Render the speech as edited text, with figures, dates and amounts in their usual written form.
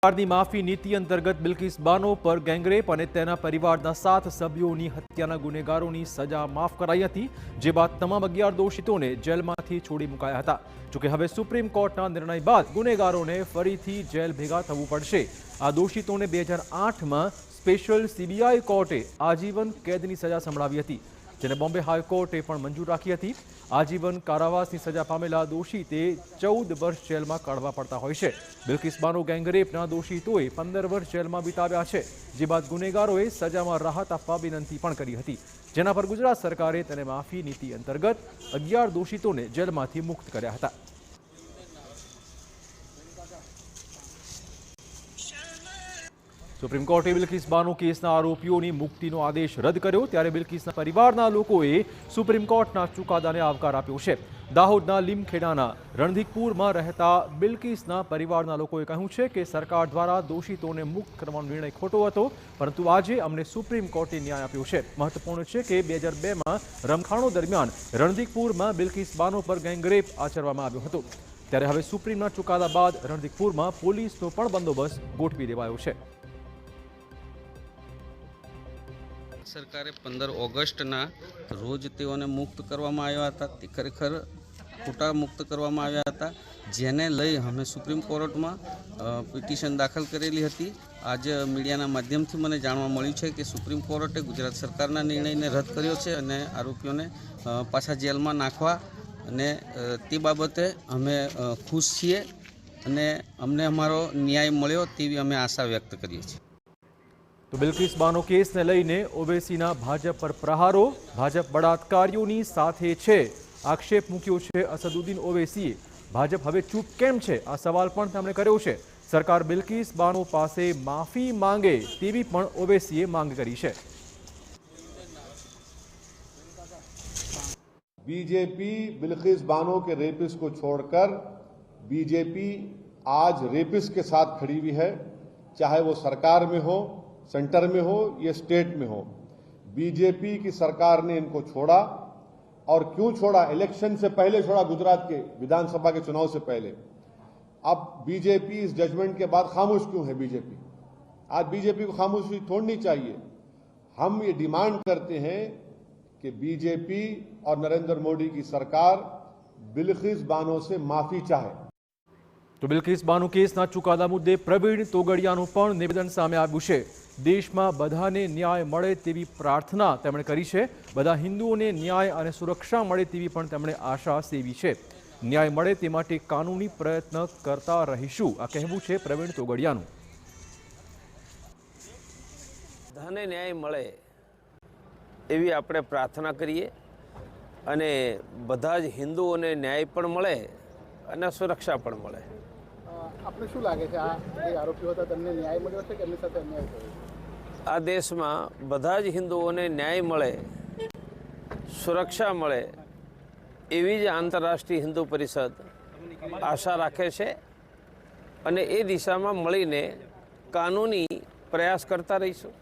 સરકારની માફી નીતિ અંતર્ગત બિલ્કિસ બાનો પર ગેંગરેપ અને તેના પરિવારના 7 સભ્યોની હત્યાના ગુનેગારોની સજા માફ કરાઈ હતી, જે બાદ તમામ 11 દોષિતોને જેલમાંથી છોડી મુકાયા હતા। જોકે હવે સુપ્રીમ કોર્ટના નિર્ણય બાદ ગુનેગારોને ફરીથી જેલ ભેગા થવું પડશે। આ દોષિતોને 2008માં સ્પેશિયલ સીબીઆઈ કોર્ટે આજીવન કેદની સજા સંભળાવી હતી, જેને બોમ્બે હાઈકોર્ટે પણ મંજૂર રાખી હતી। આજીવન કારાવાસની સજા પામેલા દોષિતે 14 વર્ષ જેલમાં કાઢવા પડતા હોય છે। બિલ્કિસ બાનો ગેંગરેપના દોષિતોએ 15 વર્ષ જેલમાં વિતાવ્યા છે, જે બાદ ગુનેગારોએ સજામાં રાહત આપવા વિનંતી પણ કરી હતી, જેના પર ગુજરાત સરકારે તેને માફી નીતિ અંતર્ગત 11 દોષિતોને જેલમાંથી મુક્ત કર્યા હતા। સુપ્રીમ કોર્ટે બિલ્કિસ બાનો કેસના આરોપીઓની મુક્તિનો આદેશ રદ કર્યો, ત્યારે બિલ્કિસના પરિવારના લોકોએ સુપ્રીમ કોર્ટના ચુકાદાને આવકાર આપ્યો છે। દાહોદના લીમખેડાના રણધીકપુરમાં રહેતા બિલ્કિસના પરિવારના લોકોએ કહ્યું છે કે સરકાર દ્વારા દોષિતોને મુક્ત કરવાનો નિર્ણય ખોટો હતો, પરંતુ આજે અમને સુપ્રીમ કોર્ટે ન્યાય આપ્યો છે। મહત્વપૂર્ણ છે કે 2002માં રમખાણો દરમિયાન રણધીકપુરમાં બિલ્કિસ બાનો પર ગેંગરેપ આચરવામાં આવ્યો હતો, ત્યારે હવે સુપ્રીમના ચુકાદા બાદ રણધીકપુરમાં પોલીસનો પણ બંદોબસ્ત ગોઠવી દેવાયો છે। સરકારે 15 ઓગસ્ટના રોજ તેઓને મુક્ત કરવામાં આવ્યા હતા। તે ખરેખર ખોટા મુક્ત કરવામાં આવ્યા હતા, જેને લઈ અમે સુપ્રીમ કોર્ટમાં પિટિશન દાખલ કરેલી હતી। આજે મીડિયાના માધ્યમથી મને જાણવા મળ્યું છે કે સુપ્રીમ કોર્ટે ગુજરાત સરકારના નિર્ણયને રદ કર્યો છે અને આરોપીઓને પાછા જેલમાં નાખવા, અને તે બાબતે અમે ખુશ છીએ અને અમને અમારો ન્યાય મળ્યો તેવી અમે આશા વ્યક્ત કરીએ છીએ। તો બિલ્કિસ બાનો કેસને લઈને ઓવેસીના ભાજપ પર પ્રહારો, ભાજપ બળાત્કારીઓની સાથે છે, આક્ષેપ મૂક્યો છે અસદુદ્દીન ઓવૈસીએ। ભાજપ હવે ચૂપ કેમ છે, આ સવાલ પણ તેમણે કર્યો છે। સરકાર બિલ્કિસ બાનો પાસે માફી માંગે તેવી પણ ઓવૈસીએ માંગ કરી છે। बीजेपी बिल्किस बानो के रेपिस्ट को छोड़कर बीजेपी आज रेपिस्ट के साथ खड़ी हुई है, चाहे वो सरकार में हो, सेंटर में हो या स्टेट में हो। बीजेपी की सरकार ने इनको छोड़ा, और क्यों छोड़ा? इलेक्शन से पहले छोड़ा, गुजरात के विधानसभा के चुनाव से पहले। अब बीजेपी इस जजमेंट के बाद खामोश क्यों है? बीजेपी आज बीजेपी को खामोशी तोड़नी चाहिए। हम ये डिमांड करते हैं कि बीजेपी और नरेंद्र मोदी की सरकार बिल्किस बानो से माफी चाहे। તો બિલ્કિસ બાનો કેસના ચુકાદા મુદ્દે પ્રવીણ તોગડિયાનું પણ નિવેદન સામે આવ્યું છે। દેશમાં બધાને ન્યાય મળે તેવી પ્રાર્થના તેમણે કરી છે। બધા હિન્દુઓને ન્યાય અને સુરક્ષા મળે તેવી પણ તેમણે આશા સેવી છે। ન્યાય મળે તે માટે કાનૂની પ્રયત્ન કરતા રહીશું, આ કહેવું છે પ્રવીણ તોગડિયાનું। બધાને ન્યાય મળે એવી આપણે પ્રાર્થના કરીએ, અને બધા જ હિન્દુઓને ન્યાય પણ મળે અને સુરક્ષા પણ મળે। આપને શું લાગે છે, આ જે આરોપીઓ હતા તેમને ન્યાય મળ્યો છે કે એમની સાથે અન્યાય થયો? આ દેશમાં બધા જ હિન્દુઓને ન્યાય મળે, સુરક્ષા મળે એવી જ આંતરરાષ્ટ્રીય હિન્દુ પરિષદ આશા રાખે છે, અને એ દિશામાં મળીને કાનૂની પ્રયાસ કરતા રહીશું।